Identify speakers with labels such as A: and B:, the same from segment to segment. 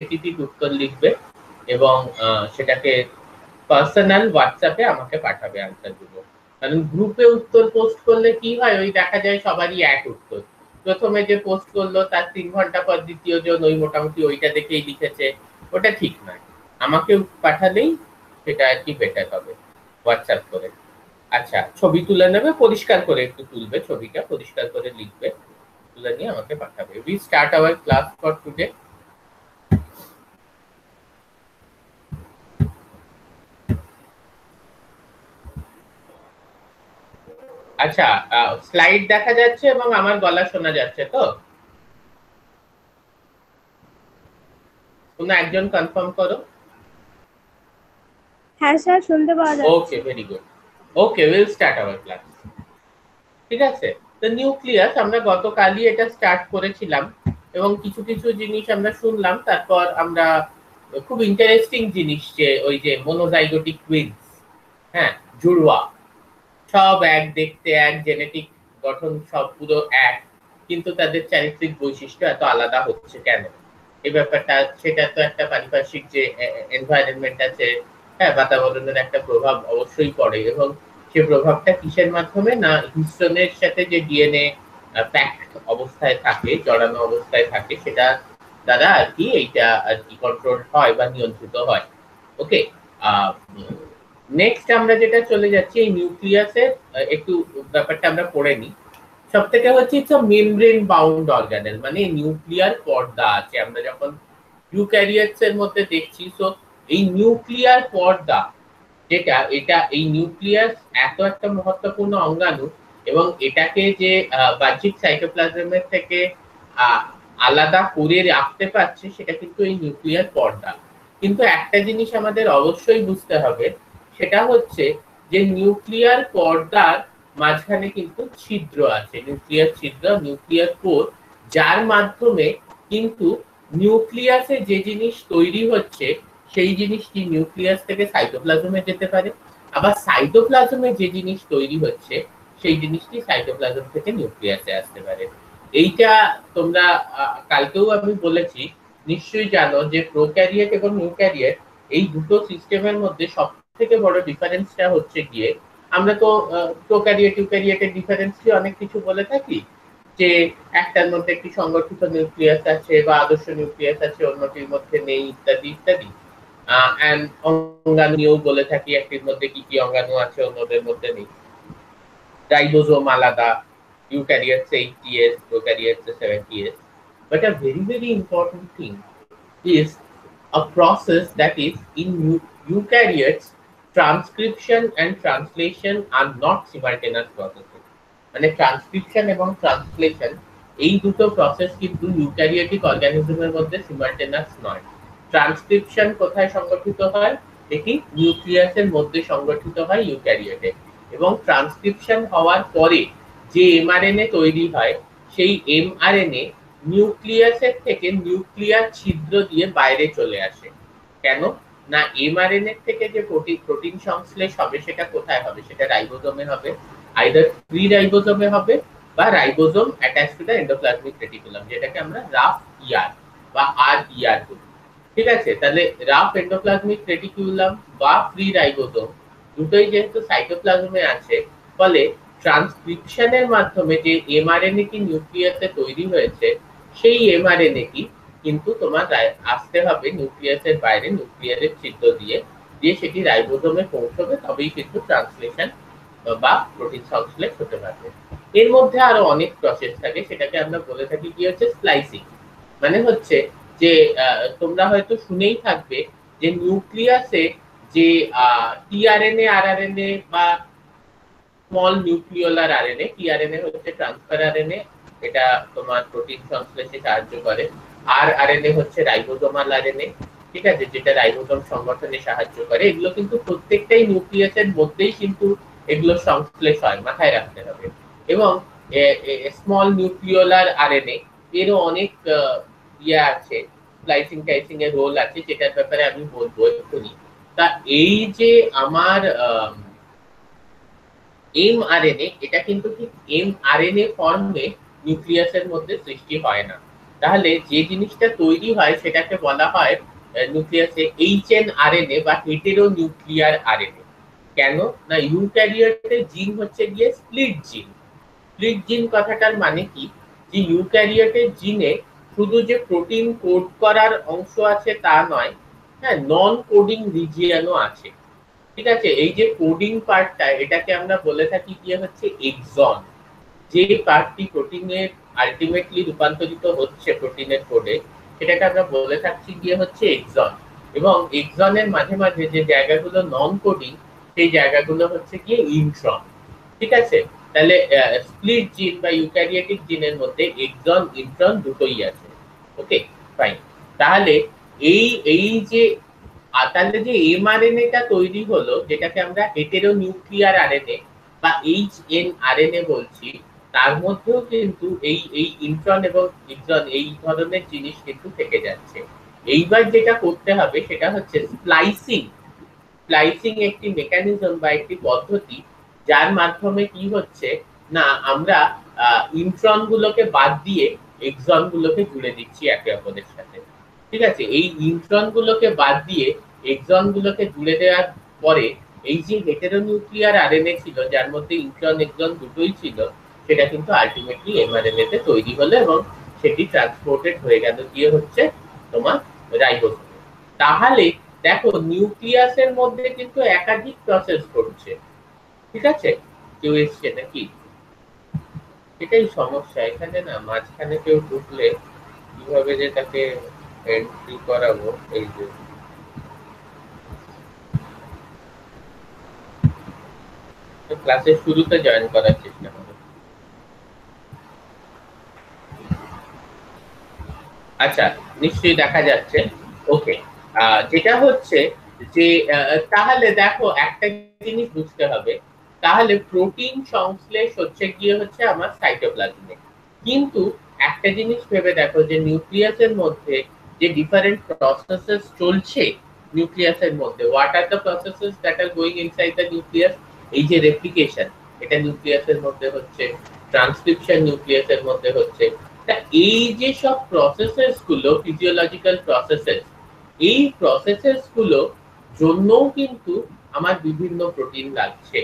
A: Repeat উত্তর লিখবে এবং সেটাকে পার্সোনাল হোয়াটসঅ্যাপে আমাকে পাঠাবে আনসারগুলো। কারণ গ্রুপে উত্তর পোস্ট করলে কি হয়, ওই দেখা যায় সবারই এক উত্তর। প্রথমে যে পোস্ট করলো তার ৩ ঘন্টা পর দ্বিতীয় জন ওই মোটামুটি ওইটা দেখেই লিখেছে, ওটা ঠিক নয়। আমাকে পাঠালেই সেটা আর কি বেটার হবে হোয়াটসঅ্যাপ করে। আচ্ছা, ছবি তুলে নেবে, পরিষ্কার করে একটু তুলবে, ছবিটা পরিষ্কার করে লিখবে, তুলে নিয়ে আমাকে পাঠাবে। We start our class for today. আচ্ছা, স্লাইড দেখা যাচ্ছে এবং আমার গলা শোনা যাচ্ছে তো? কোনো একজন কনফার্ম করো।
B: হ্যাঁ স্যার, শুনতে পাওয়া যাচ্ছে।
A: Okay, very good. Okay, will start our class. ঠিক আছে, তো নিউক্লিয়াস আমরা গতকালই এটা স্টার্ট করেছিলাম এবং কিছু কিছু জিনিস আমরা শুনলাম। তারপর আমরা খুব ইন্টারেস্টিং জিনিস, যে ওই যে মনোজাইগোটিক টুইনস, হ্যাঁ, জুড়ওয়া, সব এক দেখতে, এক জেনেটিক গঠন সব পুরো এক, কিন্তু তাদের চারিত্রিক বৈশিষ্ট্য এত আলাদা হচ্ছে কেন? এই ব্যাপারটা, সেটা তো একটা পারিপার্শ্বিক যে এনভায়রনমেন্ট আছে, হ্যাঁ, বাতাবরণের একটা প্রভাব অবশ্যই পড়ে। এবং সে প্রভাবটা কিসের মাধ্যমে? না, হিস্টোনের সাথে যে ডিএনএ প্যাকড অবস্থায় থাকে, জড়ানো অবস্থায় থাকে, সেটা দ্বারা আর কি এইটা আর কি কন্ট্রোল হয় বা নিয়ন্ত্রিত হয়। ওকে, নেক্সট আমরা যেটা চলে যাচ্ছি, এই নিউক্লিয়াসের একটু ব্যাপারটা আমরা পড়ে নিই। সব থেকে হচ্ছে মেমব্রেন বাউন্ড অর্গানেল, মানে নিউক্লিয়ার পর্দা আছে। আমরা যখন ইউক্যারিওটস এর মধ্যে দেখছি, তো এই নিউক্লিয়ার পর্দা যেটা, এটা এই নিউক্লিয়াস এত একটা মহত্বপূর্ণ অঙ্গাণু, এবং এটাকে যে বাহ্যিক সাইটোপ্লাজমের থেকে আলাদা করে রাখতে পারছে, সেটা কিন্তু এই নিউক্লিয়ার পর্দা। কিন্তু একটা জিনিস আমাদের অবশ্যই বুঝতে হবে, সেটা হচ্ছে যে নিউক্লিয়ার পর্দার মাঝখানে কিন্তু ছিদ্র আছে, নিউক্লিয়ার ছিদ্র, নিউক্লিয়ার কোর, যার মাধ্যমে কিন্তু নিউক্লিয়াসে যে জিনিস তৈরি হচ্ছে সেই জিনিসটি নিউক্লিয়াস থেকে সাইটোপ্লাজমে যেতে পারে, আবার সাইটোপ্লাজমে যে জিনিস তৈরি হচ্ছে সেই জিনিসটি সাইটোপ্লাজম থেকে নিউক্লিয়াসে আসতে পারে। এইটা তোমরা কালকেও আমি বলেছি, নিশ্চয়ই জানো যে প্রোক্যারিয়েট এবং ইউক্যারিয়েট এই দুটো সিস্টেমের মধ্যে সব থেকে বড় ডিফারেন্সটা হচ্ছে গিয়ে, আমরা তো প্রোক্যারিয়েট ইউক্যারিয়েটের ডিফারেন্সটি অনেক কিছু বলে থাকি, যে একটার মধ্যে একটি সংগঠিত নিউক্লিয়াস আছে বা আদর্শ নিউক্লিয়াস আছে, অন্যটির মধ্যে নেই, ইত্যাদি ইত্যাদি। অঙ্গাণুও বলে থাকি, একটির মধ্যে কি কি অঙ্গাণু আছে, অন্যদের মধ্যে নেই। রাইবোজোম আলাদা, eukaryotes 80s, prokaryotes 70s. But a very very important thing is a process that is in eukaryotes, transcription and translation are not simultaneous processes. মানে ট্রান্সক্রিপশন এবং ট্রান্সলেশন, এই দুটো প্রসেস কিন্তু ইউক্যারিওটিক অর্গানিজমের মধ্যে সিমালটেনাস নয়। ট্রান্সক্রিপশন কোথায় সংগঠিত হয়? এটি নিউক্লিয়াসের মধ্যে সংগঠিত হয় ইউক্যারিওটে, এবং ট্রান্সক্রিপশন হওয়ার পরে যে এমআরএনএ তৈরি হয়, সেই এমআরএনএ নিউক্লিয়াসের থেকে নিউক্লিয়ার ছিদ্র দিয়ে বাইরে চলে আসে। কেন? না, এমআরএনএ থেকে যে প্রোটিন সংশ্লেষ হবে সেটা কোথায় হবে? সেটা রাইবোজোমে হবে, আইদার ফ্রি রাইবোজোমে হবে বা ribosome attach to the endoplasmic reticulum, যেটাকে আমরা রাফ ইআর বা আর ইআর বলি। ঠিক আছে, তাহলে রাফ এন্ডোপ্লাজমিক রেটিকুলাম বা ফ্রি রাইবোজোম দুটোই যেহেতু সাইটোপ্লাজমে আছে, ফলে ট্রান্সক্রিপশনের মাধ্যমে যে এমআরএনএ টি নিউক্লিয়াসে তৈরি হয়েছে, সেই এমআরএনএ টি কিন্তু তোমার আসতে হবে নিউক্লিয়াসের বাইরে, নিউক্লিয়ারের ছিদ্র দিয়ে দিয়ে সেটি রাইবোজোমে পৌঁছবে, তবেই কিন্তু ট্রান্সলেশন বা প্রোটিন সংশ্লেষ হতে পারবে। এর মধ্যে আরো অনেক প্রসেস থাকে, সেটাকে আমরা বলে থাকি কি হচ্ছে স্প্লাইসিং। মানে হচ্ছে যে তোমরা হয়তো শুনেই থাকবে যে নিউক্লিয়াসে যে টিআরএনএ, আরআরএনএ বা স্মল নিউক্লিওলার আরএনএ, টিআরএনএ হচ্ছে ট্রান্সফার আরএনএ, এটা তোমার প্রোটিন সংশ্লেষে সাহায্য করে। আর আরএনএ হচ্ছে রাইবোজোমাল আরএনএ, ঠিক আছে, যেটা রাইবোজোম সংগঠনে সাহায্য করে। এগুলো কিন্তু প্রত্যেকটাই নিউক্লিয়াসের মধ্যেই কিন্তু এগুলো সংশ্লেষ হয়, মাথায় রাখতে হবে। এবং স্মল নিউক্লিওলার আরএনএ এরও অনেক ইয়ে আছে, স্প্লাইসিং টাইসিং এর রোল আছে, যেটার ব্যাপারে আমি বলবো এক্ষুনি। তা এই যে আমার এমআরএনএ, এটা কিন্তু ঠিক এমআরএনএ ফর্মে নিউক্লিয়াসের মধ্যে সৃষ্টি হয় না। তাহলে যে জিনিসটা তৈরি হয় সেটাকে বলা হয় নিউক্লিয়াসে HNRNA বা হেটেরো নিউক্লিয়ার আরএনএ। কেন না ইউক্যারিওটে জিন হচ্ছে গিয়ে স্প্লিট জিন। স্প্লিট জিন কথাটার মানে কি যে ইউক্যারিওটের জিনে শুধু যে প্রোটিন কোড করার অংশ আছে তা নয়, হ্যাঁ, নন কোডিং রিজিয়নও আছে। ঠিক আছে, এই যে কোডিং পার্টটা এটাকে আমরা বলে থাকি কি হচ্ছে এক্সন। যে পার্টটি প্রোটিনের আলটিমেটলি রূপান্তরিত হচ্ছে প্রোটিনের কোডে, সেটাকে আমরা বলে থাকছি গিয়ে হচ্ছে এক্সন। এবং এক্সনের মাঝে মাঝে যে জায়গাগুলো নন কোডিং সেই জায়গাগুলো হচ্ছে গিয়ে ইন্ট্রন। ঠিক আছে, তাহলে স্প্লিট জিন বা ইউক্যারিওটিক জিনের মধ্যে এক্সন ইন্ট্রন দুটোই আছে। ওকে, ফাইন। তাহলে এই এই যে তাহলে যে এমআরএনএটা তৈরি হলো যেটাকে আমরা হেটেরো নিউক্লিয়ার আরএনএ বা HNRNA বলছি, তার মধ্যেও কিন্তু এই এই ইন্ট্রন এবং এক্সন এই ধরনের জিনিস কিন্তু থেকে যাচ্ছে। এইবার যেটা করতে হবে সেটা হচ্ছে স্প্লাইসিং। স্প্লাইসিং একটি মেকানিজম বা একটি পদ্ধতি যার মাধ্যমে কি হচ্ছে না আমরা ইন্ট্রন গুলোকে বাদ দিয়ে এক্সন গুলোকে জুড়ে দিচ্ছি একে অপরের সাথে। ঠিক আছে, এই ইন্ট্রন গুলোকে বাদ দিয়ে এক্সন গুলোকে জুড়ে দেওয়ার পরে এই যে হেটেরোনিউক্লিয়ার আরএনএ ছিল যার মধ্যে ইন্ট্রন এক্সন দুটোই ছিল, সেটা কিন্তু আলটিমেটলি এমআরএনএ তে তৈরি হলো এবং সেটি ট্রান্সপোর্টেড হয়ে গেল গিয়ে হচ্ছে তোমার রাইবোসোমে। তাহলে দেখো নিউক্লিয়াসের মধ্যে কিন্তু একাধিক প্রসেস ঘটছে। ঠিক আছে, কেউ এসছে নাকি? এটাই সমস্যা এখানে না, মাঝখানে কেউ ঢুকলে কিভাবে যে তাকে এন্ট্রি করাবো। এই যে ক্লাসের শুরুতে জয়েন করার চেষ্টা করো। আচ্ছা, নিশ্চয়ই দেখা যাচ্ছে। ওকে, যেটা হচ্ছে যে তাহলে দেখো একটা জিনিস বুঝতে হবে, তাহলে প্রোটিন সংশ্লেষ হচ্ছে গিয়ে হচ্ছে আমার সাইটোপ্লাজমে। কিন্তু একটা জিনিস ভেবে দেখো যে নিউক্লিয়াসের মধ্যে যে ডিফারেন্ট প্রসেসেস চলছে নিউক্লিয়াসের মধ্যে, what are the processes that are going inside the nucleus? এই যে রেপ্লিকেশন, এটা নিউক্লিয়াসের মধ্যে হচ্ছে, ট্রান্সক্রিপশন নিউক্লিয়াসের মধ্যে হচ্ছে। তা এই যে সব প্রসেসেস গুলো ফিজিওলজিক্যাল প্রসেসেস, এই প্রসেসেস গুলো জন্যও কিন্তু আমার বিভিন্ন প্রোটিন লাগছে।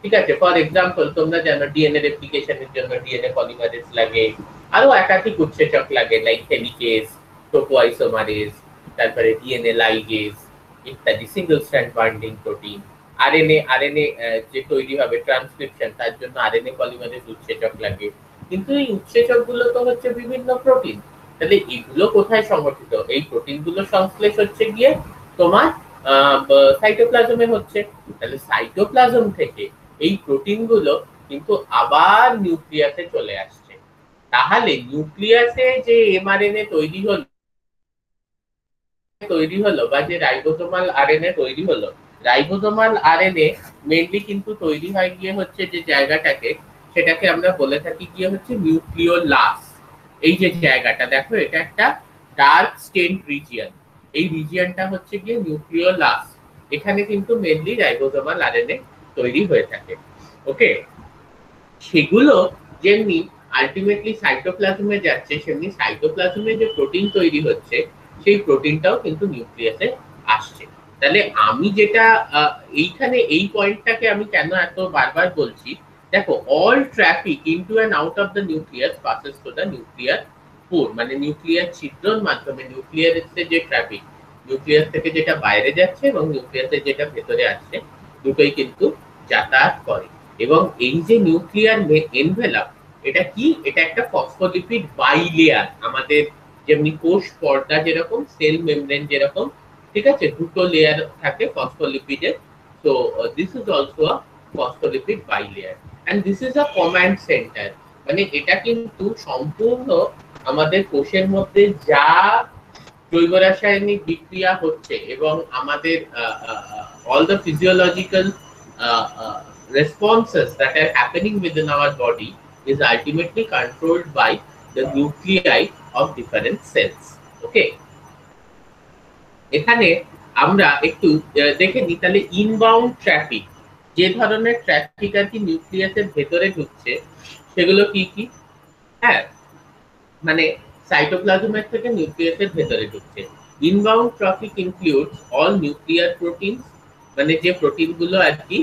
A: ঠিক আছে, ফর এক্সাম্পল তোমরা জানো ডিএনএ রেপ্লিকেশনের জন্য ডিএনএ পলিমারেজ লাগে, আরো একাধিক উৎসেচক লাগে লাইক হেলিকেজ, টোপোআইসোমারেজ, তারপরে ডিএনএ লাইগেজ ইত্যাদি, single strand binding protein. RNA RNA যে তৈরি হবে ট্রান্সক্রিপশন, তার জন্য আরএনএ পলিমারেজ উৎসেচক লাগে। কিন্তু এই উৎসেচক গুলো তো হচ্ছে বিভিন্ন প্রোটিন। তাহলে এগুলো কোথায় সংগঠিত? এই প্রোটিন গুলো সংশ্লেষ হচ্ছে গিয়ে তোমার সাইটোপ্লাজমে হচ্ছে। তাহলে সাইটোপ্লাজম থেকে এই প্রোটিন গুলো কিন্তু আবার নিউক্লিয়াসে চলে আসছে। তাহলে নিউক্লিয়াসে যে এমআরএনএ তৈরি হলো বা যে রাইবোজোমাল আরএনএ তৈরি হলো, রাইবোজোমাল আরএনএ মেইনলি কিন্তু তৈরি হয় গিয়ে হচ্ছে যে জায়গাটাকে, সেটাকে আমরা বলে থাকি গিয়ে হচ্ছে নিউক্লিওলাস। এই যে জায়গাটা দেখো, এটা একটা ডার্ক স্টেইনড রিজিয়ন। এই রিজিয়নটা হচ্ছে গিয়ে নিউক্লিওলাস। এখানে কিন্তু মেইনলি রাইবোজোমাল আরএনএ তৈরি হয়ে থাকে। ওকে, সেগুলো যেমনি আলটিমেটলি সাইটোপ্লাজমে যাচ্ছে, সেমনি সাইটোপ্লাজমে যে প্রোটিন তৈরি হচ্ছে সেই প্রোটিনটাও কিন্তু নিউক্লিয়াসে আসছে। তাহলে আমি যেটা এইখানে এই পয়েন্টটাকে আমি কেন এত বারবার বলছি, দেখো all traffic into and out of the nucleus passes through the nuclear pore, মানে নিউক্লিয়ার ছিদ্রর মাধ্যমে নিউক্লিয়াসের যে ট্রাফিক, নিউক্লিয়াস থেকে যেটা বাইরে যাচ্ছে এবং নিউক্লিয়াসের যেটা ভেতরে আসছে, দুটোই কিন্তু যাতায়াত করে। এবং এই যে নিউক্লিয়ার এনভেলাপ, এটা কি? এটা একটা ফসফোলিপিড বাইলেয়ার। আমাদের যেমনি কোষ পর্দা যেরকম, সেল মেমব্রেন যেরকম, ঠিক আছে, দুটো লেয়ার থাকে ফসফোলিপিডের। তো this is also a phospholipid bilayer and this is a command centre. মানে এটা কিন্তু সম্পূর্ণ আমাদের কোষের মধ্যে যা জৈব রাসায়নিক বিক্রিয়া হচ্ছে এবং আমাদের all the physiological responses that are happening within our body is ultimately controlled by the nuclei of different cells. Okay, এখানে আমরা একটু দেখে নিই তাহলে ইনবাউন্ড ট্রাফিক, যে ধরনের ট্রাফিক আর কি নিউক্লিয়াসের ভেতরে ঢুকছে সেগুলো কি কি। হ্যাঁ, মানে সাইটোপ্লাজমের থেকে নিউক্লিয়াসের ভেতরে ঢুকছে। Inbound traffic includes all nuclear proteins, মানে যে প্রোটিনগুলো আর কি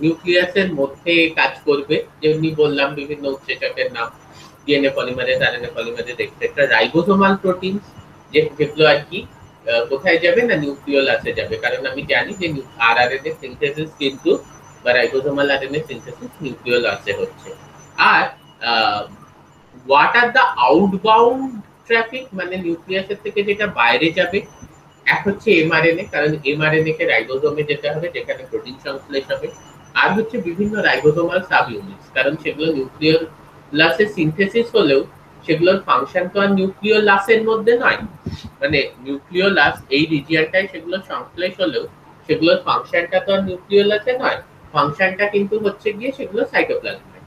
A: নিউক্লিয়াসের মধ্যে কাজ করবে, যেমনি বললাম বিভিন্ন উৎসেচকের নাম, DNA polymerase, RNA polymerase etcetera. Ribosomal proteins, যেগুলো আর কি কোথায় যাবে না, নিউক্লিওলাসে যাবে, কারণ আমি জানি যে আরআরএনএ সিনথেসিস কিন্তু বা রাইবোসোমাল আরএনএ সিনথেসিস নিউক্লিওলাসে হচ্ছে। আর what are the outbound traffic, মানে নিউক্লিয়াসের থেকে যেটা বাইরে যাবে, এক হচ্ছে এমআরএনএ, কারণ এমআরএনএ কে রাইবোসোমে যেতে হবে যেখানে প্রোটিন সংশ্লেষ হবে। আর হচ্ছে বিভিন্ন রাইবোসোমাল সাব ইউনিটস, কারণ সেগুলো নিউক্লিওলাসে সিনথেসিস হলেও সেগুলোর ফাংশন তো আর নিউক্লিওলাসের মধ্যে নয়, মানে নিউক্লিওলাস এই রিজিয়নটায় সেগুলো সংশ্লেষ হলেও সেগুলোর ফাংশনটা তো আর নিউক্লিওলাসে নয়, ফাংশনটা কিন্তু হচ্ছে গিয়ে সেগুলো সাইটোপ্লাজমে।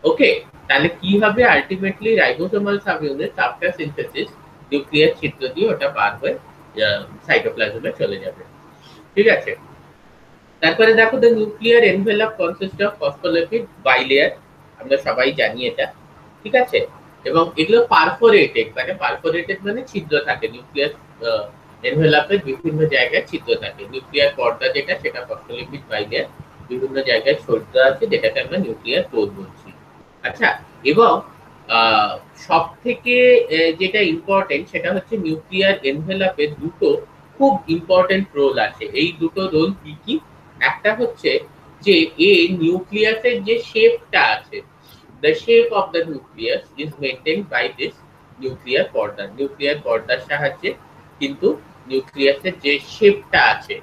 A: ওকে, তাহলে কি হবে, ultimately ribosomal sub unit after synthesis nucleus ছিদ্র দিয়ে ওটা পার হয়ে সাইটোপ্লাজমে চলে যাবে। ঠিক আছে, তারপরে দেখো the nuclear envelope consist of phospholipid bilayer, আমরা সবাই জানি এটা। ঠিক আছে, এবং এগুলো পারফোরেটেড, মানে পারফোরেটেড মানে ছিদ্র থাকে, নিউক্লিয়াস এনভেলপের বিভিন্ন জায়গায় ছিদ্র থাকে। নিউক্লিয়ার পর্দা যেটা, সেটা ফসফোলিপিড বাইলেয়ার, বিভিন্ন জায়গায় ছিদ্র আছে যেটাকে আমরা নিউক্লিয়ার কোর বলছি। আচ্ছা, এবং সব থেকে যেটা ইম্পর্টেন্ট সেটা হচ্ছে নিউক্লিয়ার এনভেলপে দুটো খুব ইম্পর্টেন্ট রোল আছে। এই দুটো রোল কি কি, একটা হচ্ছে যে এই নিউক্লিয়াসের যে শেপটা আছে, the shape of the nucleus is maintained by this nuclear পর্দা। নিউক্লিয়ার পর্দার সাহায্যে কিন্তু নিউক্লিয়াসের যে শেপটা আছে,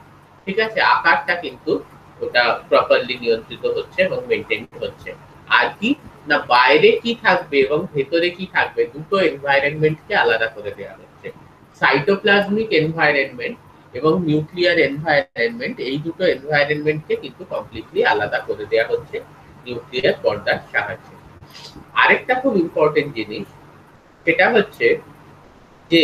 A: ঠিক আছে, আকারটা কিন্তু ওটা প্রপারলি নিয়ন্ত্রিত হচ্ছে এবং মেইনটেইন হচ্ছে। আর কি না, বাইরে কি থাকবে এবং ভেতরে কি থাকবে, দুটো এনভায়রনমেন্টকে আলাদা করে দেওয়া হচ্ছে। সাইটোপ্লাজমিক এনভায়রনমেন্ট এবং নিউক্লিয়ার এনভায়রনমেন্ট, এই দুটো এনভায়রনমেন্টকে কিন্তু কমপ্লিটলি আলাদা করে দেওয়া হচ্ছে নিউক্লিয়ার পর্দার সাহায্যে। আরেকটা খুব ইম্পর্টেন্ট জিনিস সেটা হচ্ছে যে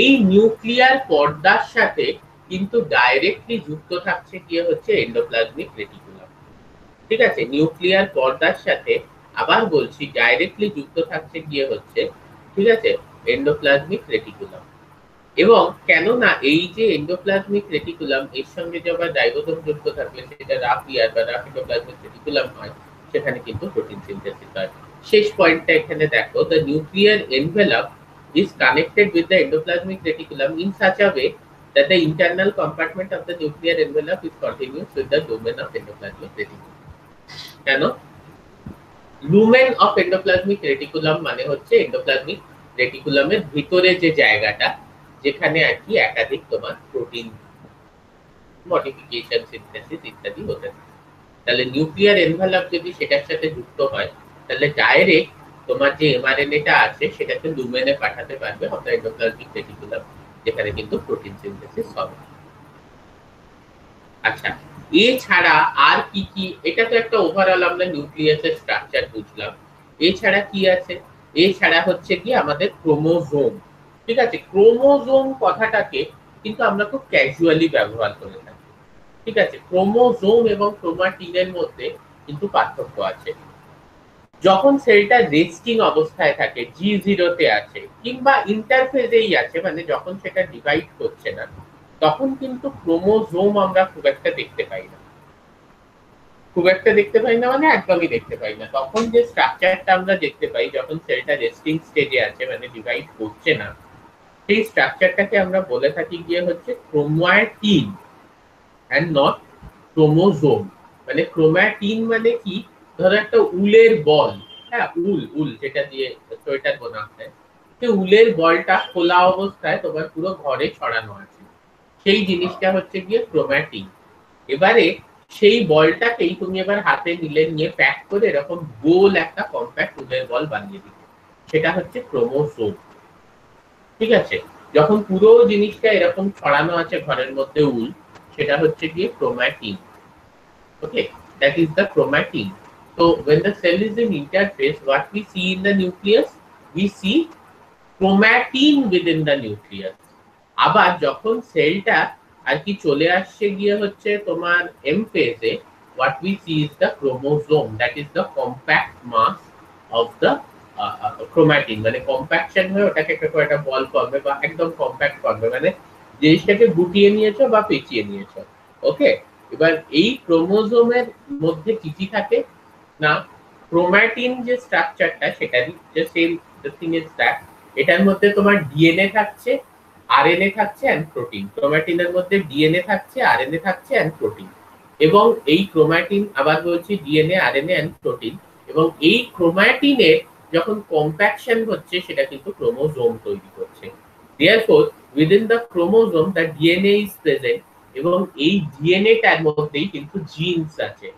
A: এই নিউক্লিয়ার পর্দার সাথে কিন্তু ডাইরেক্টলি যুক্ত থাকছে কি হচ্ছে এন্ডোপ্লাজমিক রেটিকুলাম। ঠিক আছে, নিউক্লিয়ার পর্দার সাথে আবার বলছি ডাইরেক্টলি যুক্ত থাকছে গিয়ে হচ্ছে, ঠিক আছে, এন্ডোপ্লাজমিক রেটিকুলাম। এবং কেননা এই যে এন্ডোপ্লাজমিক রেটিকুলাম, এর সঙ্গে যে আবার রাইবোসোম যুক্ত থাকলে সেটা রাফ ইয়ার বা রাফ এন্ডোপ্লাজমিক রেটিকুলাম হয়, সেখানে কিন্তু প্রোটিন সিনথেসিস হয়। শেষ পয়েন্টটা এখানে দেখো, the nuclear envelope is connected with the endoplasmic reticulum in such a way that the internal compartment of the nuclear envelope is continuous with the lumen of endoplasmic reticulum. কেন, lumen of endoplasmic reticulum মানে হচ্ছে endoplasmic রেটিকুলামের ভিতরে যে জায়গাটা, যেখানে আর কি একাধিক তোমার প্রোটিন মডিফিকেশন, সিনথেসিস ইত্যাদি হতে থাকে। তাহলে নিউক্লিয়ার এনভেলপ যদি সেটার সাথে যুক্ত হয়, তাহলে ডাইরেক্ট তোমার যে এমআরএনএটা আছে সেটাকে লুমেনে পাঠাতে পারবে অফ দ্য এন্ডোপ্লাজমিক রেটিকুলাম, যেখানে কিন্তু প্রোটিন সিনথেসিস হবে। আচ্ছা, এছাড়া আর কি কি, এটা তো একটা ওভারঅল আমরা নিউক্লিয়াসের স্ট্রাকচার বুঝলাম। এছাড়া কি আছে, এছাড়া হচ্ছে কি আমাদের ক্রোমোজোম। ঠিক আছে, ক্রোমোজোম কথাটাকে কিন্তু আমরা খুব ক্যাজুয়ালি ব্যবহার করে থাকি। ঠিক আছে, ক্রোমোজোম এবং ক্রোমাটিনের মধ্যে কিন্তু পার্থক্য আছে। যখন সেলটা রেস্টিং অবস্থায় থাকে, G0 তে আছে কিংবা ইন্টারফেজেই আছে, মানে যখন সেটা ডিভাইড করছে না, তখন কিন্তু ক্রোমোজোম আমরা খুব একটা দেখতে পাই না। খুব একটা দেখতে পাই না মানে একদমই দেখতে পাই না। তখন যে স্ট্রাকচারটা আমরা দেখতে পাই যখন সেলটা রেস্টিং স্টেজে আছে, মানে ডিভাইড করছে না, সেই স্ট্রাকচারটাকে আমরা বলে থাকি গিয়ে হচ্ছে ক্রোমাটিন এন্ড নট ক্রোমোজোম। মানে ক্রোমাটিন মানে কি, ধরো একটা উলের বল, হ্যাঁ, উল যেটা দিয়ে সোয়েটার বোনা হয়, সেই উলের বলটা খোলা অবস্থায় তোমার পুরো ঘরে ছড়ানো আছে, সেই জিনিসটা হচ্ছে গিয়ে ক্রোমাটিন। এবারে সেই বলটাকেই তুমি এবার হাতে নিয়ে প্যাক করে এরকম গোল একটা কম্প্যাক্ট উলের বল বানিয়ে দিবে, সেটা হচ্ছে ক্রোমোজোম। ঠিক আছে, যখন পুরো জিনিসটা এরকম ছড়ানো আছে ঘরের মধ্যে উল, সেটা হচ্ছে গিয়ে chromatin. Okay, that is the chromatin. So when the cell is in interphase, what we see in the nucleus, we see chromatin within the nucleus. আবার যখন সেলটা আর কি চলে আসছে গিয়ে হচ্ছে তোমার এম ফেজে, what we see is the chromosome, that is the compact mass of the chromatin, মানে কম্প্যাকশন হয়ে ওটাকে একটা বল ফর্মে বা একদম কম্প্যাক্ট ফর্মে, মানে জিনিসটাকে গুটিয়ে নিয়েছো বা পেঁচিয়ে নিয়েছো। ওকে, এবার এই ক্রোমোজোমের মধ্যে কি কি থাকে না, ক্রোমাটিন যে স্ট্রাকচারটা সেটারই যে সেম থিং ইজ দ্যাট, এটার মধ্যে তোমার ডিএনএ থাকছে, আরএনএ থাকছে এন্ড প্রোটিন। ক্রোমাটিনের মধ্যে ডিএনএ থাকছে, আরএনএ থাকছে এন্ড প্রোটিন। এবং এই ক্রোমাটিন, আবার বলছি, ডিএনএ, আরএনএ এন্ড প্রোটিন, এবং এই ক্রোমাটিনের যখন কম্প্যাকশন হচ্ছে সেটা কিন্তু ক্রোমোজোম তৈরি করছে। therefore within the chromosome the DNA is present, এবং এই ডিএনএ টার মধ্যেই কিন্তু জিনস আছে।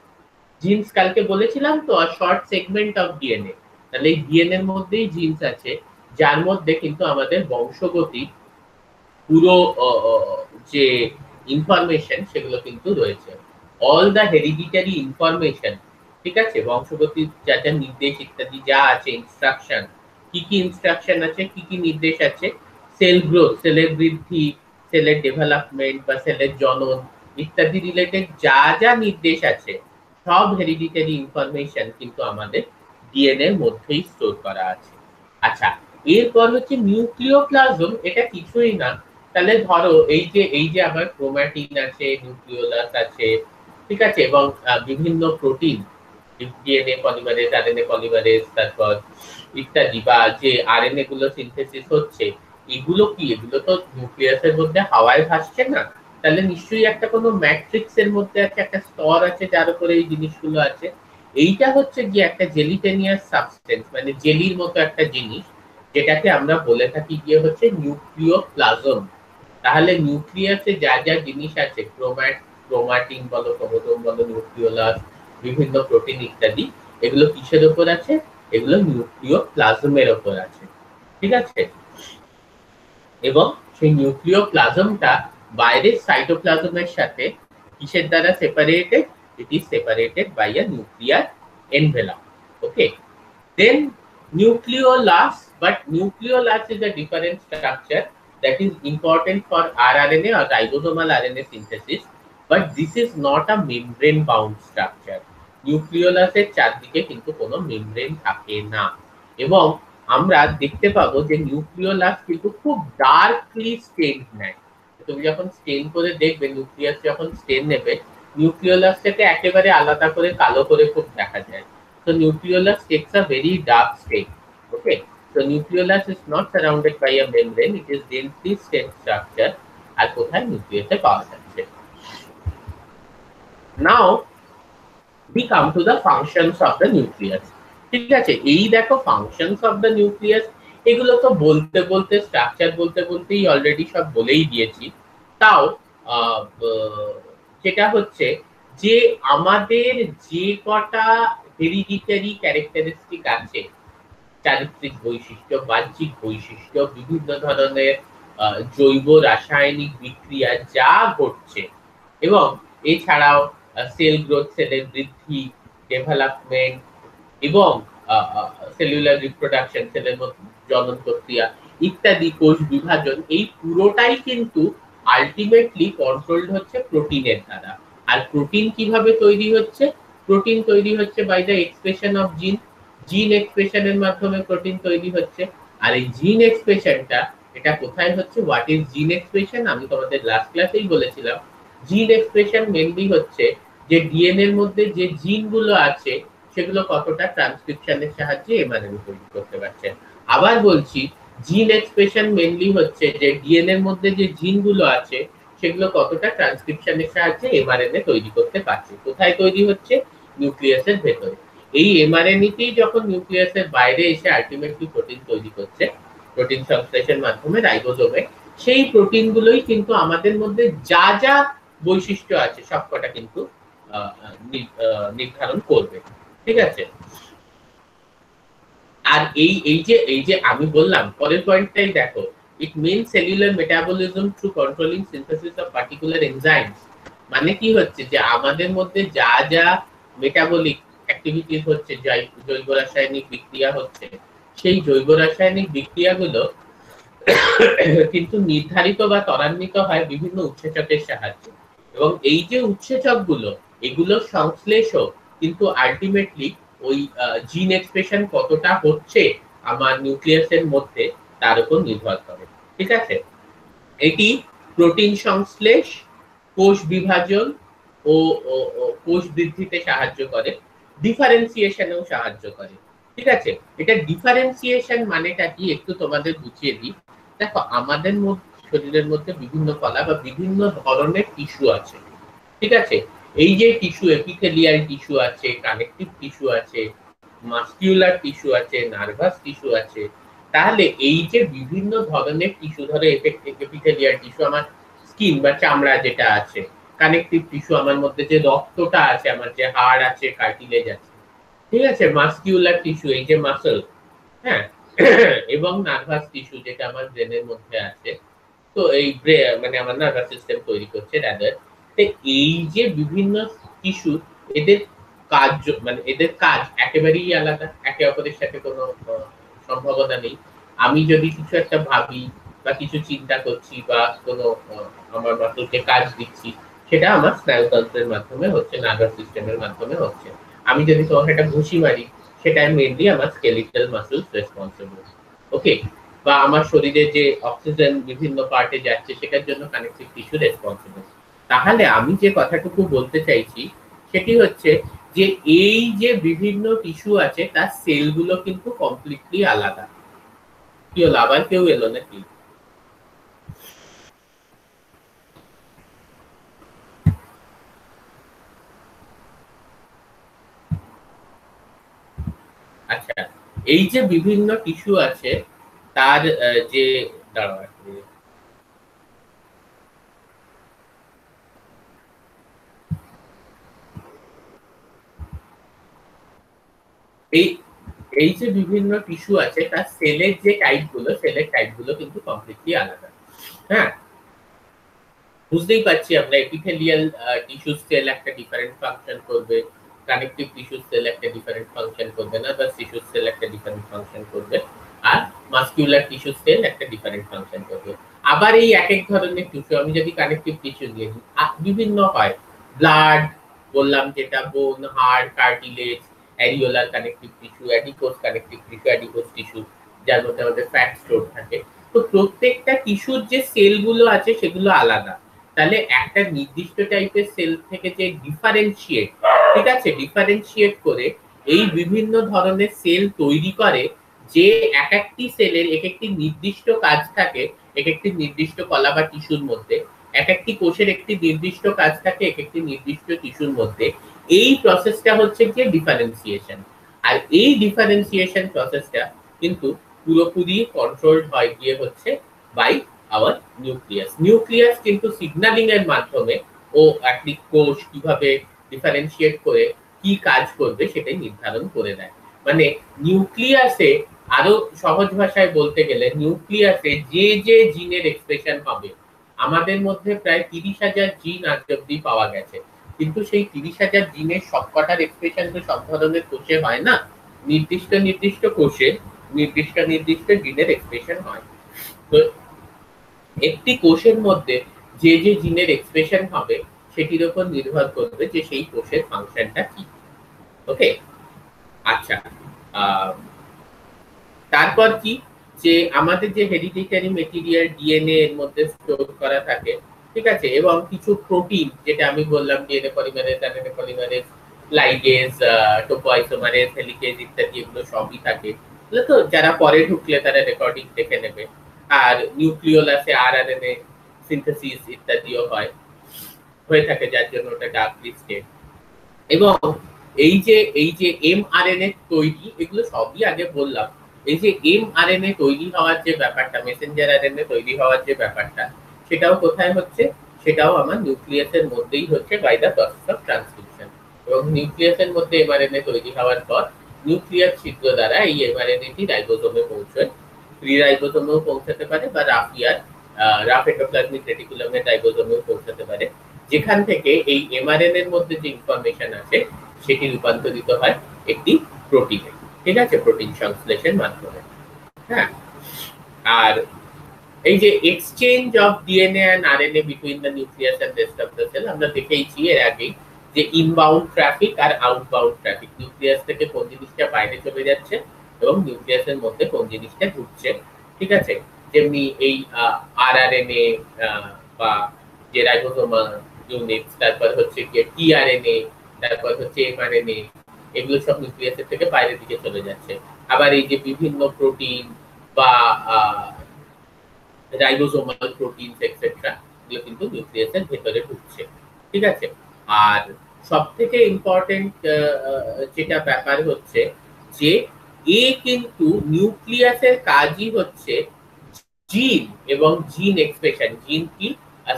A: জিনস কালকে বলেছিলাম তো, শর্ট সেগমেন্ট অফ ডিএনএ, তাহলে এই ডিএনএ এর মধ্যেই জিনস আছে, যার মধ্যে কিন্তু আমাদের বংশগতি পুরো যে ইনফরমেশন সেগুলো কিন্তু রয়েছে। অল দ্য হেরিডিটারি ইনফরমেশন, ঠিক আছে, বংশগতির যা যা নির্দেশ ইত্যাদি যা আছে, ইনস্ট্রাকশন, কি কি ইনস্ট্রাকশন আছে, কি কি নির্দেশ আছে, সেল গ্রোথ, সেলের বৃদ্ধি, সেলের ডেভেলপমেন্ট বা সেলের জনন ইত্যাদি রিলেটেড যা যা নির্দেশ আছে, সব হেরিডিটারি ইনফরমেশন কিন্তু আমাদের ডিএনএ এর মধ্যেই স্টোর করা আছে। আচ্ছা, এরপর হচ্ছে নিউক্লিওপ্লাজম। এটা কিছুই না, তাহলে ধরো এই যে আমার ক্রোমাটিন আছে, নিউক্লিওলাস আছে, ঠিক আছে, এবং বিভিন্ন protein, DNA polymerase, RNA polymerase, তারপর ইত্যাদি, বা যে আরএনএ গুলো সিনথেসিস হচ্ছে, এগুলো কি, এগুলো তো নিউক্লিয়াসের মধ্যে হাওয়ায় ভাসছে না, তাহলে নিশ্চয়ই একটা কোনো ম্যাট্রিক্স এর মধ্যে আছে, একটা স্তর আছে যার উপরে এই জিনিসগুলো আছে। এইটা হচ্ছে যে একটা জেলিটেনিয়াস সাবস্টেন্স, মানে জেলির মতো একটা জিনিস, যেটাকে আমরা বলে থাকি গিয়ে হচ্ছে নিউক্লিওপ্লাজম। তাহলে নিউক্লিয়াসে যা যা জিনিস আছে, ক্রোমাটিন বলো, ক্রোমোজোম বলো, নিউক্লিওলাস, বিভিন্ন প্রোটিন ইত্যাদি, এগুলো কিসের উপর আছে? এগুলো নিউক্লিওপ্লাজমের উপর আছে, ঠিক আছে। এবং সেই নিউক্লিওপ্লাজমটা বাইরের সাইটোপ্লাজমের সাথে কিসের দ্বারা separated? It is separated by a nuclear envelope. Okay, then nucleolus, but nucleolus is a different structure that is important for rRNA or ribosomal RNA synthesis, but this is not a membrane bound structure. nucleolus এর চারদিকে কিন্তু কোনো membrane থাকে না, এবং আমরা দেখতে পাবো যে নিউক্লিওলাস কিন্তু খুব ডার্কলি স্টেইন নেয়। তুমি যখন স্টেইন করে দেখবে, নিউক্লিয়াস যখন স্টেইন নেবে, নিউক্লিওলাসটাকে একেবারে আলাদা করে কালো করে খুব দেখা যায়। So nucleolus takes a very dark state. Okay, so nucleolus is not surrounded by a membrane; it is densely stained structure. আর কোথায় নিউক্লিয়াসে পাওয়া যাচ্ছে। Now we come to the functions of the nucleus. ঠিক আছে, এই দেখো functions of the nucleus, এগুলো তো বলতে বলতে, স্ট্রাকচার বলতে বলতেই অলরেডি সব বলেই দিয়েছি। তাও যেটা হচ্ছে যে আমাদের যে কটা হেরিডিটারি ক্যারেক্টারিস্টিক আছে, চারিত্রিক বৈশিষ্ট্য, বাহ্যিক বৈশিষ্ট্য, বিভিন্ন ধরনের জৈব রাসায়নিক বিক্রিয়া যা ঘটছে, এবং এছাড়াও সেল গ্রোথ, সেলের বৃদ্ধি, ডেভেলপমেন্ট, এবং সেলুলার রিপ্রোডাকশন, সেলের জনন প্রক্রিয়া ইত্যাদি, কোষ বিভাজন, এই পুরোটাই কিন্তু আলটিমেটলি কন্ট্রোলড হচ্ছে প্রোটিনের দ্বারা। আর প্রোটিন কিভাবে তৈরি হচ্ছে? প্রোটিন তৈরি হচ্ছে বাই দ্য এক্সপ্রেশন অফ জিন। জিন এক্সপ্রেশনের মাধ্যমে প্রোটিন তৈরি হচ্ছে। আর এই জিন এক্সপ্রেশনটা, এটা কোথায় হচ্ছে? হোয়াট ইজ জিন এক্সপ্রেশন? আমি তোমাদের লাস্ট ক্লাসেই বলেছিলাম, জিন এক্সপ্রেশন মেনলি হচ্ছে যে ডিএনএ এর মধ্যে যে জিনগুলো আছে সেগুলো কতটা ট্রান্সক্রিপশনের সাহায্যে এমআরএনএ তৈরি করতে পারছে। আবার বলছি, জিন এক্সপ্রেশন মেনলি হচ্ছে যে ডিএনএ এর মধ্যে যে জিনগুলো আছে সেগুলো কতটা ট্রান্সক্রিপশনের সাহায্যে এমআরএনএ তৈরি করতে পারছে। কোথায় তৈরি হচ্ছে? নিউক্লিয়াসের ভেতরে। এই এমআরএনএতেই যখন নিউক্লিয়াসের বাইরে এসে আলটিমেটলি প্রোটিন তৈরি করছে, প্রোটিন সংশ্লেষের মাধ্যমে রাইবোজোমে, সেই প্রোটিনগুলোই কিন্তু আমাদের মধ্যে যা যা বৈশিষ্ট্য আছে সবকটা কিন্তু নির্ধারণ করবে, ঠিক আছে। আর এই যে আমি বললাম, পরের পয়েন্টটাই দেখো, it means cellular metabolism through controlling synthesis of particular enzymes. মানে কি হচ্ছে যে আমাদের মধ্যে যা যা মেটাবলিক অ্যাক্টিভিটিস হচ্ছে, জৈব রাসায়নিক বিক্রিয়া হচ্ছে, সেই জৈব রাসায়নিক বিক্রিয়াগুলো কিন্তু নির্ধারিত বা ত্বরান্বিত হয় বিভিন্ন উৎসেচকের সাহায্যে। এবং এই যে উৎসেচকগুলো, এগুলোর সংশ্লেষও কিন্তু আলটিমেটলি ওই জিন এক্সপ্রেশন কতটা হচ্ছে আমার নিউক্লিয়াসের মধ্যে তার উপর নির্ভর করে। ঠিক আছে, এটি প্রোটিন সংশ্লেষ, কোষ বিভাজন ও কোষ বৃদ্ধিতে সাহায্য করে, ডিফারেন্সিয়েশনেও সাহায্য করে। ঠিক আছে, এটা ডিফারেন্সিয়েশন মানেটা কি একটু তোমাদের বুঝিয়ে দিই। দেখো, আমাদের শরীরের মধ্যে বিভিন্ন কলা বা বিভিন্ন ধরনের টিস্যু আছে। ঠিক আছে, এই যে টিস্যু, এপিথেলিয়াল টিস্যু আছে, কানেকটিভ টিস্যু আছে, মাসকিউলার টিস্যু আছে, নার্ভাস টিস্যু আছে। তাহলে এই যে বিভিন্ন ধরনের টিস্যু, ধরো এপিথেলিয়াল টিস্যু আমার স্কিন বা চামড়া যেটা আছে, কানেকটিভ টিস্যু আমার মধ্যে যে রক্তটা আছে, আমার যে হাড় আছে, কার্টিলেজ আছে। ঠিক আছে, মাসকিউলার টিস্যু এই যে মাসল, হ্যাঁ, এবং নার্ভাস টিস্যু যেটা আমার ব্রেনের মধ্যে আছে। তো এই মানে আমার নার্ভাস সিস্টেম তৈরি করছে রাদার। তো এই যে বিভিন্ন টিস্যু, এদের কাজ মানে এদের কাজ একেবারেই আলাদা, একে অপরের সাথে কোনো সম্ভাবনা নেই। আমি যদি কিছু একটা ভাবি বা কিছু চিন্তা করছি বা কোনো আমার মাসলকে কাজ দিচ্ছি, সেটা আমার স্নায়ুতন্ত্রের মাধ্যমে হচ্ছে, নার্ভাস সিস্টেমের মাধ্যমে হচ্ছে। আমি যদি তোমাকে একটা ঘুষি মারি, সেটা মেইনলি আমার স্কেলিটাল মাসলস রেসপন্সিবল। ওকে, বা আমার শরীরে যে অক্সিজেন বিভিন্ন পার্টে যাচ্ছে সেটার জন্য কানেকটিভ টিস্যু রেসপন্সিবল। তাহলে আমি যে কথাটুকু বলতে চাইছি সেটি হচ্ছে যে এই যে বিভিন্ন টিস্যু আছে তার সেলগুলো কিন্তু কমপ্লিটলি আলাদা। কি হলো, আবার কেউ এলো নাকি? আচ্ছা, এই যে বিভিন্ন টিস্যু আছে তার যে, দাঁড়াও এক মিনিট। এই এই যে বিভিন্ন টিস্যু আছে তার সেলের যে টাইপগুলো, সেলের টাইপগুলো কিন্তু কমপ্লিটলি আলাদা। হ্যাঁ, বুঝতেই পারছি আমরা, এপিথেলিয়াল টিস্যু সেল একটা ডিফারেন্ট ফাংশন করবে, কানেকটিভ টিস্যু সেল একটা ডিফারেন্ট ফাংশন করবে, নার্ভাস টিস্যু সেল একটা ডিফারেন্ট ফাংশন করবে, আর মাসকিউলার টিস্যু সেল একটা ডিফারেন্ট ফাংশন করবে। আবার এই এক এক ধরনের টিস্যু, আমি যদি কানেকটিভ টিস্যু দিয়ে দিই, বিভিন্ন হয়। ব্লাড বললাম যেটা, বোন, হাড়, cartilage, areolar connective tissue, adipose connective tissue, adipose tissue যার মধ্যে আমাদের ফ্যাট স্টোর থাকে। তো প্রত্যেকটা টিস্যুর যে সেলগুলো আছে সেগুলো আলাদা। তাহলে একটা নির্দিষ্ট টাইপের সেল থেকে যে ডিফারেন্সিয়েট, ঠিক আছে, ডিফারেন্সিয়েট করে এই বিভিন্ন ধরনের সেল তৈরি করে, যে এক একটি সেলের এক একটি নির্দিষ্ট কাজ থাকে, এক একটি নির্দিষ্ট কলা বা টিস্যুর মধ্যে, এক একটি কোষের একটি নির্দিষ্ট কাজ থাকে এক একটি নির্দিষ্ট টিস্যুর মধ্যে। এই প্রসেসটা হচ্ছে গিয়ে ডিফারেন্সিয়েশন। আর এই ডিফারেন্সিয়েশন প্রসেসটা কিন্তু পুরোপুরি কন্ট্রোলড হয় গিয়ে হচ্ছে বাই আওয়ার নিউক্লিয়াস। নিউক্লিয়াস কিন্তু সিগন্যালিং এর মাধ্যমে ও একটি কোষ কিভাবে ডিফারেন্সিয়েট করে কি কাজ করবে সেটাই নির্ধারণ করে দেয়। মানে নিউক্লিয়াসে, আরো সহজ ভাষায় বলতে গেলে, নিউক্লিয়াসে যে যে জিনের এক্সপ্রেশন হবে, আমাদের মধ্যে প্রায় 30,000 জিন আজ অব্দি পাওয়া গেছে, কিন্তু সেই 30,000 জিনের সবকটার এক্সপ্রেশন তো সব ধরনের কোষে হয় না। নির্দিষ্ট নির্দিষ্ট কোষে নির্দিষ্ট নির্দিষ্ট জিনের এক্সপ্রেশন হয়। তো একটি কোষের মধ্যে যে যে জিনের এক্সপ্রেশন হবে সেটির উপর নির্ভর করবে যে সেই কোষের ফাংশনটা কি। ওকে, আচ্ছা, তারপর কি, যে আমাদের যে হেরিডিটারি মেটেরিয়াল ডিএনএ এর মধ্যে স্টোর করা থাকে, ঠিক আছে, এবং কিছু প্রোটিন যেটা আমি বললাম, DNA polymerase, RNA polymerase, ligase, topoisomerase, helicase ইত্যাদি, এগুলো সবই থাকে। তো যারা পরে ঢুকলে তারা রেকর্ডিং দেখে নেবে। আর নিউক্লিওলাসে আরআরএনএ সিনথেসিস ইত্যাদিও হয়ে থাকে, যার জন্য ওটা ডার্ক লিস্টেড। এবং এই যে এমআরএনএ তৈরি, এগুলো সবই আগে বললাম। এই যে এমআরএনএ তৈরি হওয়ার যে ব্যাপারটা, মেসেঞ্জার আরএনএ তৈরি হওয়ার যে ব্যাপারটা, সেটাও কোথায় হচ্ছে? সেটাও আমার নিউক্লিয়াসের মধ্যেই হচ্ছে, by the process of transcription. এবং নিউক্লিয়াসের মধ্যে এমআরএনএ তৈরি হওয়ার পর নিউক্লিয়াস ছিদ্র দ্বারা এই এমআরএনএটি রাইবোজোমে পৌঁছয়। ফ্রি রাইবোজোমেও পৌঁছাতে পারে, বা রাফ এন্ডোপ্লাজমিক রেটিকুলামের রাইবোজোমেও পৌঁছাতে পারে, যেখান থেকে এই এমআরএনএ এর মধ্যে যে ইনফরমেশন আছে সেটি রূপান্তরিত হয় একটি প্রোটিনে। ঠিক আছে, প্রোটিন সংশ্লেষের মাধ্যমে। হ্যাঁ, আর এই যে exchange of DNA and RNA between the nucleus and rest of the cell, আমরা দেখেইছি এর আগেই যে ইনবাউন্ড ট্রাফিক আর আউটবাউন্ড ট্রাফিক, নিউক্লিয়াস থেকে কোন জিনিসটা বাইরে চলে যাচ্ছে এবং নিউক্লিয়াসের মধ্যে কোন জিনিসটা ঘুরছে, ঠিক আছে। যেমনি এই আরআরএনএ বা যে রাইবোজোমাল ইউনিটস, তারপর হচ্ছে গিয়ে টিআরএনএ, তারপর হচ্ছে এমআরএনএ, এগুলো সব নিউক্লিয়াসের থেকে বাইরের দিকে চলে যাচ্ছে। আবার এই যে বিভিন্ন প্রোটিন বা রাইবোজোমাল প্রোটিনস এক্সেট্রা, এগুলো কিন্তু নিউক্লিয়াসের ভেতরে ঢুকছে, ঠিক আছে। আর সবথেকে ইম্পর্টেন্ট যেটা ব্যাপার হচ্ছে যে কিন্তু নিউক্লিয়াসের কাজই হচ্ছে জিন এবং জিন এক্সপ্রেশন। জিন কি?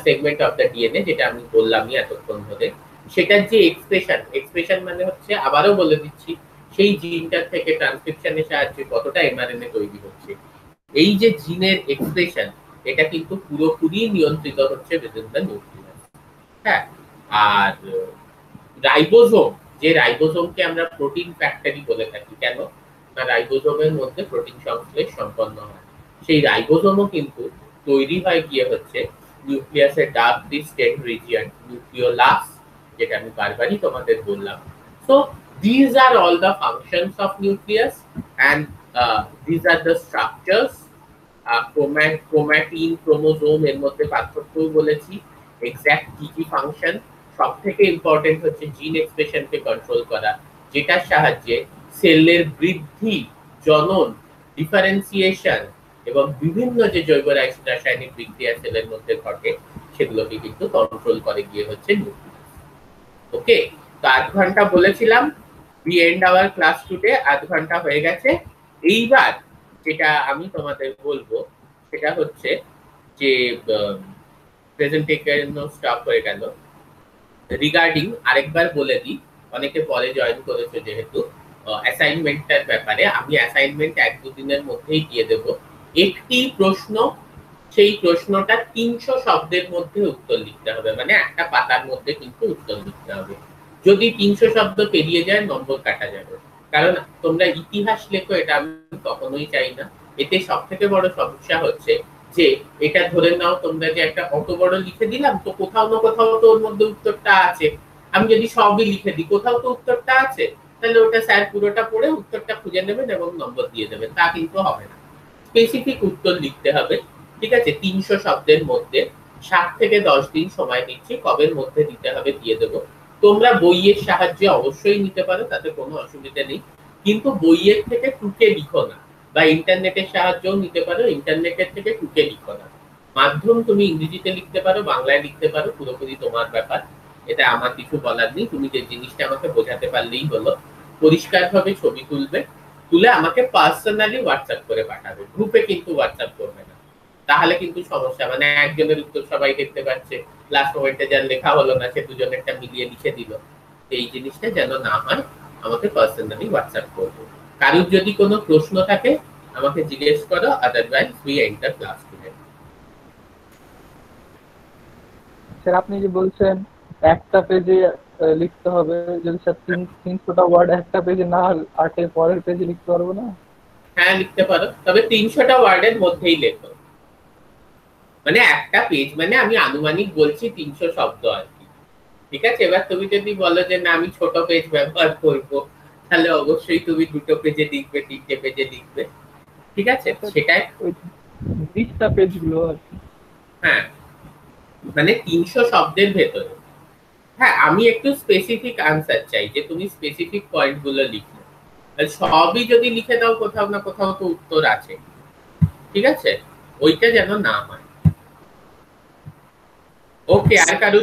A: সেগমেন্ট অফ দ্য ডিএনএ, যেটা আমি বললামই এতক্ষণ ধরে। সেটার যে এক্সপ্রেশন মানে হচ্ছে, আবারও বলে দিচ্ছি, সেই জিনটার থেকে ট্রান্সক্রিপশনের সাহায্যে কতটা এমআরএনএ তৈরি হচ্ছে। এই যে জিনের এক্সপ্রেশন, এটা কিন্তু পুরোপুরি নিয়ন্ত্রিত হচ্ছে উইদিন দ্য নিউক্লিয়াস। হ্যাঁ, আর রাইবোজোম, যে রাইবোজোমকে আমরা প্রোটিন ফ্যাক্টরি বলে থাকি, কেন না রাইবোজোমের মধ্যে প্রোটিন সংশ্লেষ সম্পন্ন হয়। সেই রাইবোজোমও কিন্তু তৈরি হয় গিয়ে হচ্ছে নিউক্লিয়াসের ডার্কলি স্টেনড রিজিয়ন, নিউক্লিওলাস, যেটা আমি বারবারই তোমাদের বললাম। So these are all the functions of nucleus, and these are the structures. Chromatin, chromosome, এর মধ্যে পার্থক্যও বলেছি। এক্সাক্ট কি কি ফাংশন, সব থেকে ইম্পর্টেন্ট হচ্ছে জিন এক্সপ্রেশনকে কন্ট্রোল করা, যেটার সাহায্যে সেলের বৃদ্ধি, জনন, ডিফারেন্সিয়েশন এবং বিভিন্ন যে জৈব রাসায়নিক বিক্রিয়া সেলের মধ্যে ঘটে, সেগুলোকে কিন্তু কন্ট্রোল করে গিয়ে হচ্ছে নিউক্লিয়াস। ওকে, তো 8 ঘন্টা বলেছিলাম, we end our class today। 8 ঘন্টা হয়ে গেছে। এইবার যেটা আমি তোমাদের বলবো সেটা হচ্ছে যে প্রেজেন্টেশন স্টপ হয়ে গেল। রিগার্ডিং আরেকবার বলে দিই, অনেকে পরে জয়েন করেছে যেহেতু, অ্যাসাইনমেন্টটার ব্যাপারে। আমি অ্যাসাইনমেন্ট 1-2 দিনের মধ্যেই দিয়ে দেব। একটি প্রশ্ন, সেই প্রশ্নটা 300 শব্দের মধ্যে উত্তর লিখতে হবে, মানে একটা পাতার মধ্যে কিন্তু উত্তর লিখতে হবে। যদি 300 শব্দ পেরিয়ে যায়, নম্বর কাটা যাবে। কারণ তোমরা ইতিহাস লেখো, এটা আমি কখনোই চাই না। এতে সব থেকে বড় সমস্যা হচ্ছে যে এটা ধরে নাও তোমরা যে একটা অত বড় লিখে দিলাম, তো কোথাও না কোথাও তো ওর মধ্যে উত্তরটা আছে। আমি যদি সবই লিখে দিই, কোথাও তো উত্তরটা আছে, তাহলে ওটা স্যার পুরোটা পড়ে উত্তরটা খুঁজে নেবেন এবং নম্বর দিয়ে দেবেন, তা কিন্তু হবে না। স্পেসিফিক উত্তর লিখতে হবে, ঠিক আছে। 300 শব্দের মধ্যে 7 থেকে 10 দিন সময় নিচ্ছি, কবের মধ্যে দিতে হবে দিয়ে দেবো। তোমরা বইয়ের সাহায্যে অবশ্যই নিতে পারো, তাতে কোনো অসুবিধা নেই, কিন্তু বইয়ের থেকে টুকে লিখো না, বা ইন্টারনেটের সাহায্যও নিতে পারো, ইন্টারনেটের থেকে টুকে লিখো না। মাধ্যম তুমি ইংরেজিতে লিখতে পারো, বাংলায় লিখতে পারো, পুরোপুরি তোমার ব্যাপার। এটা আমার কিছু বলার নেই, তুমি যে জিনিসটা আমাকে বোঝাতে পারলেই হলো। পরিষ্কারভাবে ছবি তুলবে, তুলে আমাকে পার্সোনালি হোয়াটসঅ্যাপ করে পাঠাবে, গ্রুপে কিন্তু হোয়াটসঅ্যাপ করবে না, তাহলে কিন্তু সমস্যা। মানে একজনের উত্তর সবাই দেখতে পাচ্ছে, লাস্ট মোমেন্টে যার লেখা হলো না, সে দুজনেরটা মিলিয়ে লিখে দিল। এই জিনিসটা যেন না হয়, আমাকে পার্সোনালি হোয়াটসঅ্যাপ করবে। কারোর যদি কোনো প্রশ্ন থাকে আমাকে জিজ্ঞেস করো, otherwise we and the class today.
B: Sir আপনি যে বলছেন একটা পেজে লিখতে হবে, যদি স্যার 300টা ওয়ার্ড একটা পেজে না আটে, পরের পেজে লিখতে পারবো না?
A: হ্যাঁ, লিখতে পারো, তবে 300টা ওয়ার্ডের মধ্যেই লেখো। মানে একটা পেজ মানে আমি আনুমানিক বলছি 300 শব্দ আর কি, ঠিক আছে। এবার তুমি যদি বলো যে না আমি ছোট পেজ ব্যবহার করব, তাহলে অবশ্যই তুমি 2টো পেজে লিখবে, 3টে পেজে লিখবে, ঠিক আছে। সেটাই
B: ওই 20টা পেজগুলো আর কি।
A: হ্যাঁ, মানে 300 শব্দের ভেতরে। হ্যাঁ, আমি একটু স্পেসিফিক আনসার চাই, যে তুমি স্পেসিফিক পয়েন্টগুলো লিখো। সবই যদি লিখে দাও, কোথাও না কোথাও তো উত্তর আছে, ঠিক আছে। ওইটা যেন না হয়। ওকে, আর কারো